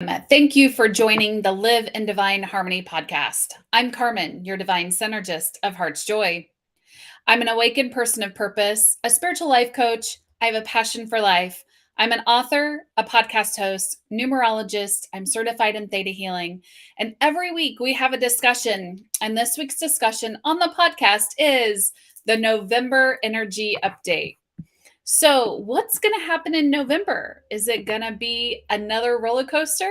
Thank you for joining the Live in Divine Harmony podcast. I'm Carmen, your divine synergist of Heart's Joy. I'm an awakened person of purpose, a spiritual life coach. I have a passion for life. I'm an author, a podcast host, numerologist. I'm certified in theta healing. And every week we have a discussion. And this week's discussion on the podcast is the November energy update. So, what's going to happen in November? Is it going to be another roller coaster?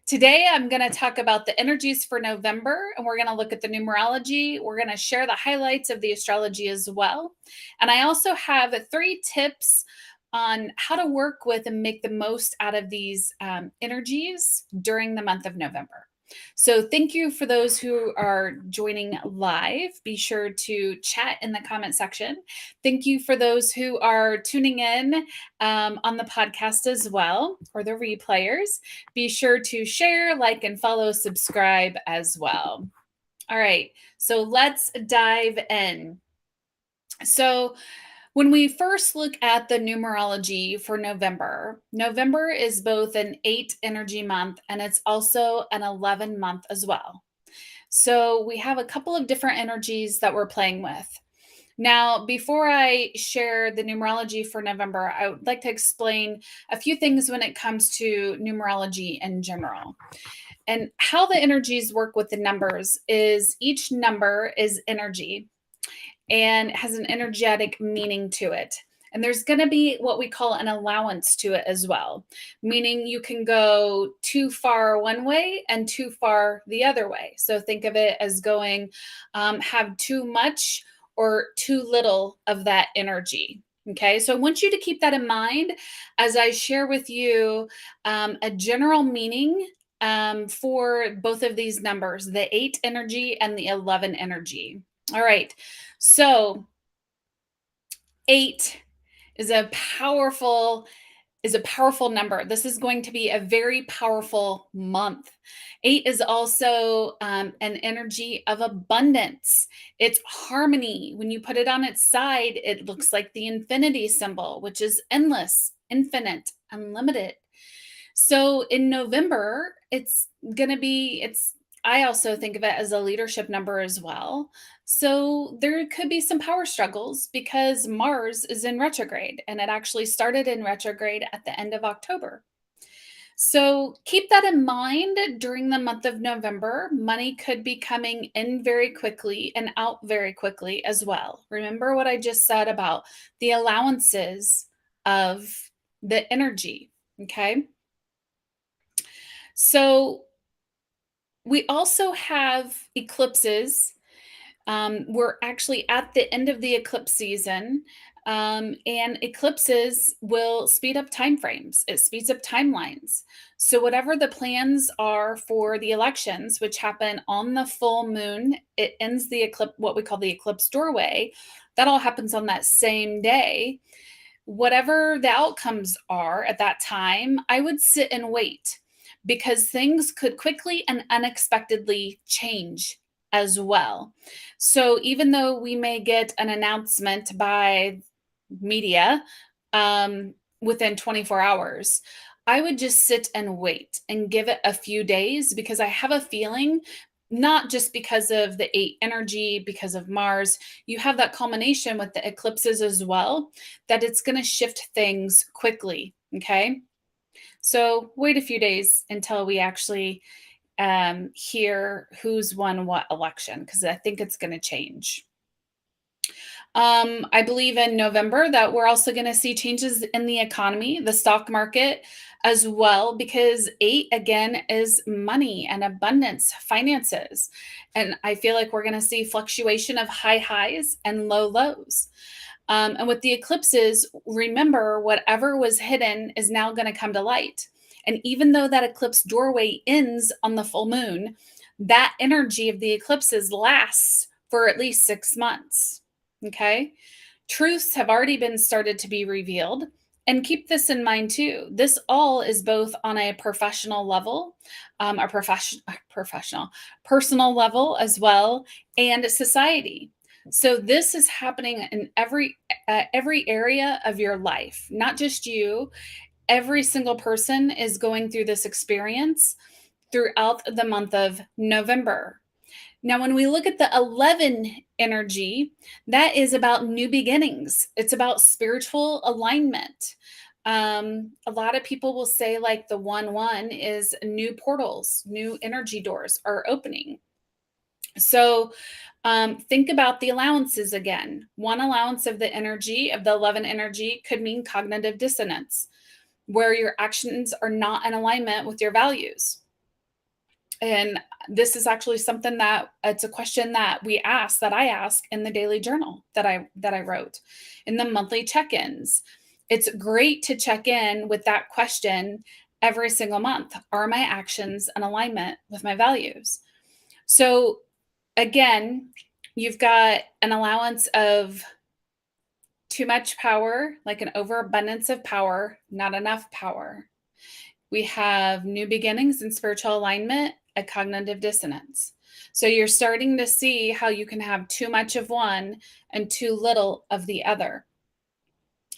Today, I'm going to talk about the energies for November, and we're going to look at the numerology. We're going to share the highlights of the astrology as well. And I also have 3 tips on how to work with and make the most out of these energies during the month of November. So, thank you for those who are joining live. Be sure to chat in the comment section. Thank you for those who are tuning in on the podcast as well, or the replayers. Be sure to share, like, and follow, subscribe as well. All right, so let's dive in. So, when we first look at the numerology for November, November is both an 8 energy month and it's also an 11 month as well. So we have a couple of different energies that we're playing with. Now, before I share the numerology for November, I would like to explain a few things when it comes to numerology in general. And how the energies work with the numbers is each number is energy and has an energetic meaning to it. And there's going to be what we call an allowance to it as well, meaning you can go too far one way and too far the other way. So think of it as going, have too much or too little of that energy. Okay, so I want you to keep that in mind as I share with you a general meaning for both of these numbers, the 8 energy and the 11 energy. All right. So 8 is a powerful number. This is going to be a very powerful month. 8 is also an energy of abundance. It's harmony. When you put it on its side, it looks like the infinity symbol, which is endless, infinite, unlimited. So in November, I also think of it as a leadership number as well. So there could be some power struggles because Mars is in retrograde and it actually started in retrograde at the end of October. So keep that in mind during the month of November. Money could be coming in very quickly and out very quickly as well. Remember what I just said about the allowances of the energy. Okay. So we also have eclipses. We're actually at the end of the eclipse season, and eclipses will speed up time frames. It speeds up timelines. So whatever the plans are for the elections, which happen on the full moon, it ends the eclipse, what we call the eclipse doorway. That all happens on that same day. Whatever the outcomes are at that time, I would sit and wait because things could quickly and unexpectedly change as well. So even though we may get an announcement by media within 24 hours, I would just sit and wait and give it a few days because I have a feeling, not just because of the 8 energy, because of Mars, you have that culmination with the eclipses as well, that it's going to shift things quickly. Okay. So wait a few days until we actually hear who's won what election, because I think it's going to change. I believe in November that we're also going to see changes in the economy, the stock market as well, because 8 again is money and abundance, finances. And I feel like we're going to see fluctuation of high highs and low lows. And with the eclipses, remember whatever was hidden is now going to come to light. And even though that eclipse doorway ends on the full moon, that energy of the eclipses lasts for at least 6 months. Okay. Truths have already been started to be revealed. And keep this in mind too. This all is both on a professional level, professional, personal level as well, and society. So this is happening in every area of your life, not just you. every single person is going through this experience throughout the month of November. Now, when we look at the 11 energy, that is about new beginnings. It's about spiritual alignment. A lot of people will say, like, the 1 1 is new portals, new energy doors are opening. So, think about the allowances again. One allowance of the energy, of the 11 energy, could mean cognitive dissonance, where your actions are not in alignment with your values. And this is actually something that it's a question that I ask in the daily journal that I wrote in the monthly check-ins. It's great to check in with that question every single month. Are my actions in alignment with my values? So again, you've got an allowance of too much power, like an overabundance of power, not enough power. We have new beginnings and spiritual alignment, a cognitive dissonance. So you're starting to see how you can have too much of one and too little of the other.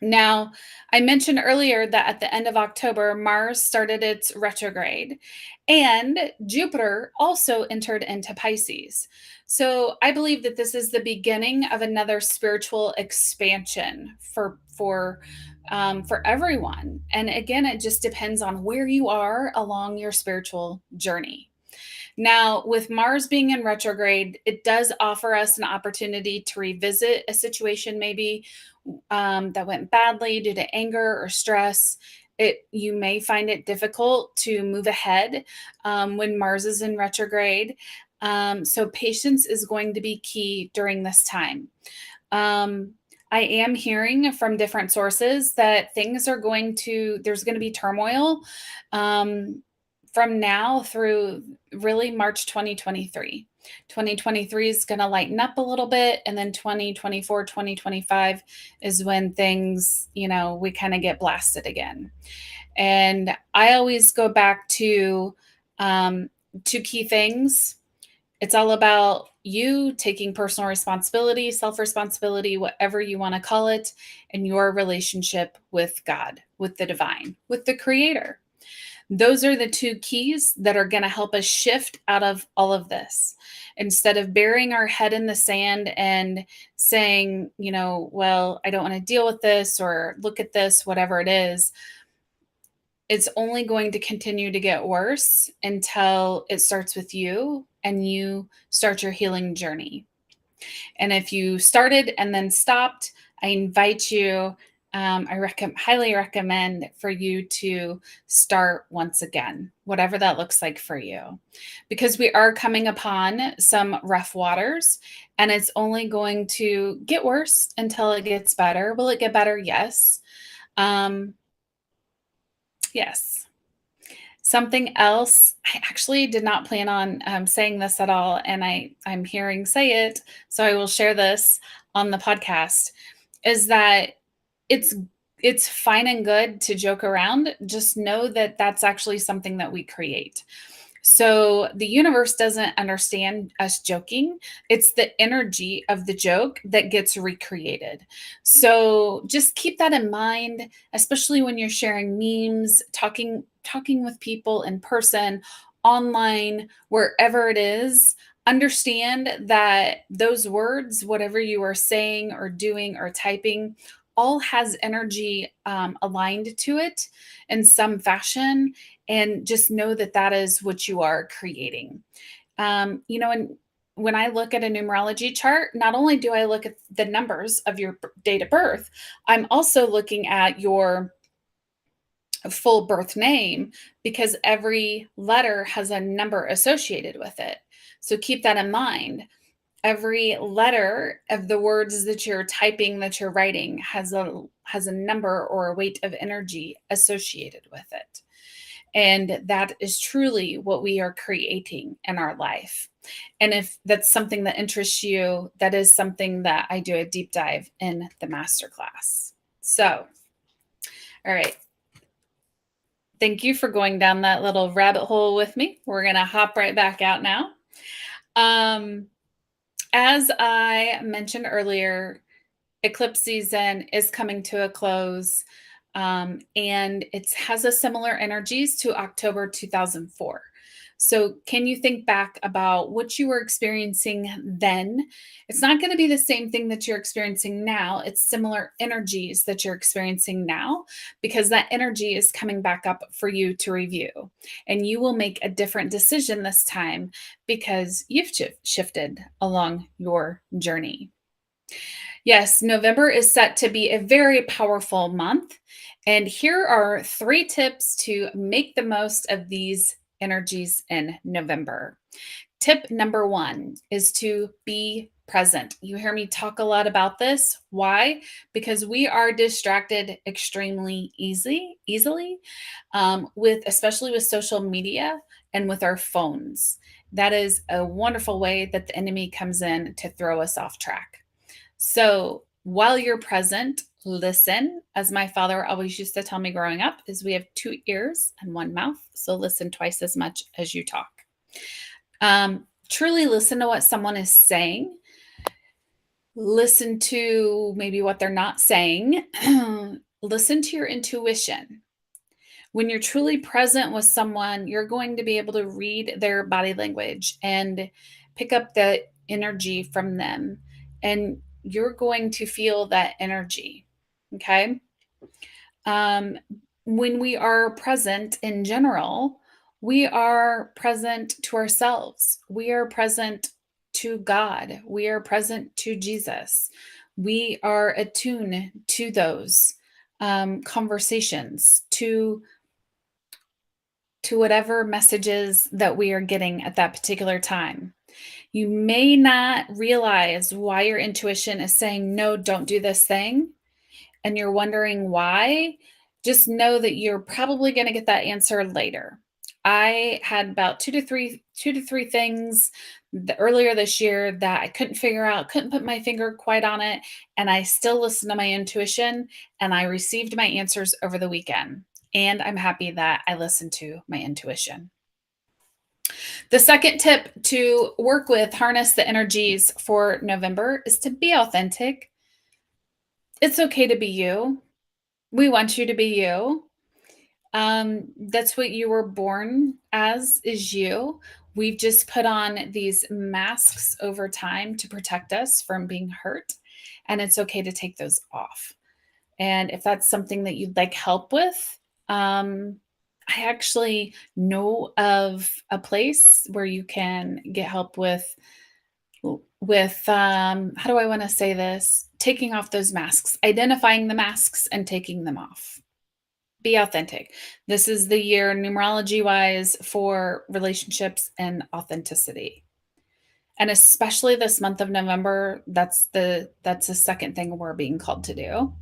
Now, I mentioned earlier that at the end of October, Mars started its retrograde and Jupiter also entered into Pisces. So I believe that this is the beginning of another spiritual expansion for everyone. And again, it just depends on where you are along your spiritual journey. Now, with Mars being in retrograde, it does offer us an opportunity to revisit a situation maybe that went badly due to anger or stress. You may find it difficult to move ahead when Mars is in retrograde. So patience is going to be key during this time. I am hearing from different sources that there's going to be turmoil from now through really March 2023. 2023 is going to lighten up a little bit. And then 2024, 2025 is when things, we kind of get blasted again. And I always go back to two key things. It's all about you taking personal responsibility, self-responsibility, whatever you want to call it, and your relationship with God, with the divine, with the creator. Those are the two keys that are going to help us shift out of all of this. Instead of burying our head in the sand and saying, well, I don't want to deal with this or look at this, whatever it is, it's only going to continue to get worse until it starts with you and you start your healing journey. And if you started and then stopped, I invite you, highly recommend for you to start once again, whatever that looks like for you, because we are coming upon some rough waters and it's only going to get worse until it gets better. Will it get better? Yes. Yes. Something else, I actually did not plan on saying this at all, and I'm hearing say it, so I will share this on the podcast, is that it's it's fine and good to joke around. Just know that that's actually something that we create. So the universe doesn't understand us joking. It's the energy of the joke that gets recreated. So just keep that in mind, especially when you're sharing memes, talking with people in person, online, wherever it is. Understand that those words, whatever you are saying or doing or typing, all has energy aligned to it in some fashion, and just know that that is what you are creating. And when I look at a numerology chart, not only do I look at the numbers of your date of birth, I'm also looking at your full birth name, because every letter has a number associated with it. So keep that in mind. Every letter of the words that you're typing, that you're writing, has a number or a weight of energy associated with it. And that is truly what we are creating in our life. And if that's something that interests you, that is something that I do a deep dive in the masterclass. So, all right. Thank you for going down that little rabbit hole with me. We're going to hop right back out now. As I mentioned earlier, eclipse season is coming to a close. and it has a similar energies to October 2004. So, can you think back about what you were experiencing then? It's not going to be the same thing that you're experiencing now. It's similar energies that you're experiencing now because that energy is coming back up for you to review. And you will make a different decision this time because you've shifted along your journey. Yes, November is set to be a very powerful month. And here are 3 tips to make the most of these energies in November. Tip number 1 is to be present. You hear me talk a lot about this. Why? Because we are distracted extremely easily, with especially with social media and with our phones. That is a wonderful way that the enemy comes in to throw us off track. So while you're present, listen. As my father always used to tell me growing up, is we have 2 ears and 1 mouth. So listen twice as much as you talk. Truly listen to what someone is saying. Listen to maybe what they're not saying. Listen to your intuition. When you're truly present with someone, you're going to be able to read their body language and pick up the energy from them. And you're going to feel that energy. Okay. When we are present in general, we are present to ourselves. We are present to God. We are present to Jesus. We are attuned to those conversations, to whatever messages that we are getting at that particular time. You may not realize why your intuition is saying, no, don't do this thing. And you're wondering why. Just know that you're probably going to get that answer later. I had about two to three things earlier this year that I couldn't figure out, couldn't put my finger quite on it. And I still listened to my intuition and I received my answers over the weekend. And I'm happy that I listened to my intuition. The second tip to work with, harness the energies for November, is to be authentic. It's okay to be you. We want you to be you. That's what you were born as, is you. We've just put on these masks over time to protect us from being hurt, and it's okay to take those off. And if that's something that you'd like help with, I actually know of a place where you can get help with how do I want to say this? Taking off those masks, identifying the masks and taking them off. Be authentic. This is the year numerology wise for relationships and authenticity. And especially this month of November, that's the second thing we're being called to do.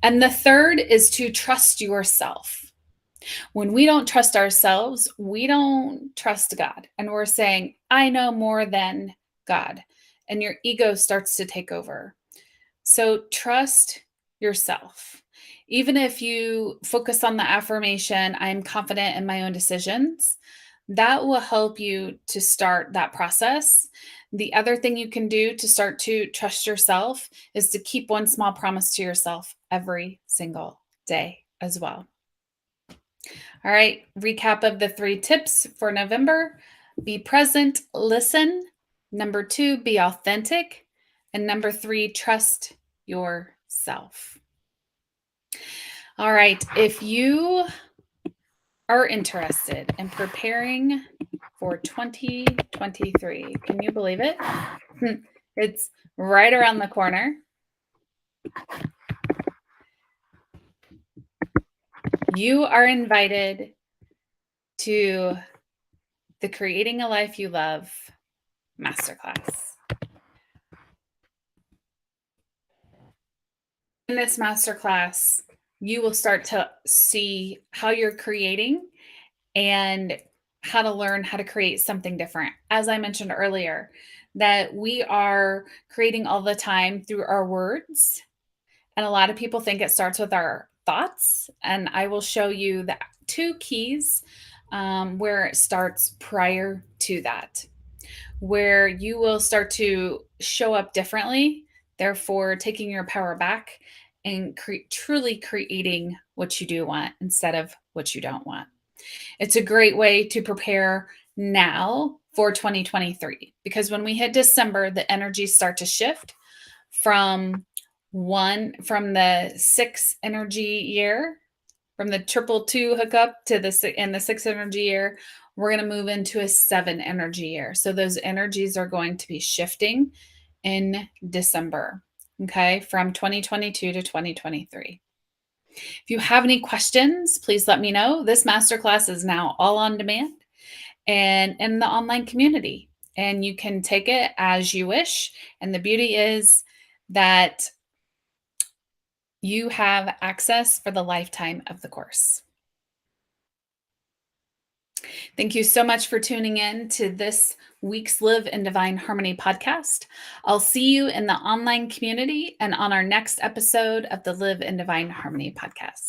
And the third is to trust yourself. When we don't trust ourselves, we don't trust God. And we're saying, I know more than God. And your ego starts to take over. So trust yourself. Even if you focus on the affirmation, I'm confident in my own decisions, that will help you to start that process. The other thing you can do to start to trust yourself is to keep one small promise to yourself every single day as well. All right, recap of the 3 tips for November: be present, listen. Number 2, be authentic. And number 3, trust yourself. All right, if you are interested in preparing for 2023, can you believe it? It's right around the corner. You are invited to the Creating a Life You Love Masterclass. In this masterclass, you will start to see how you're creating and how to learn how to create something different. As I mentioned earlier, that we are creating all the time through our words. And a lot of people think it starts with our thoughts. And I will show you the 2 keys where it starts prior to that, where you will start to show up differently, therefore taking your power back and truly creating what you do want instead of what you don't want. It's a great way to prepare now for 2023 because when we hit December, the energies start to shift from from the 6 energy year, from the triple two hookup to the 6 energy year, we're going to move into a 7 energy year. So those energies are going to be shifting in December, okay, from 2022 to 2023. If you have any questions, please let me know. This masterclass is now all on demand and in the online community, and you can take it as you wish. And the beauty is that you have access for the lifetime of the course. Thank you so much for tuning in to this week's Live in Divine Harmony podcast. I'll see you in the online community and on our next episode of the Live in Divine Harmony podcast.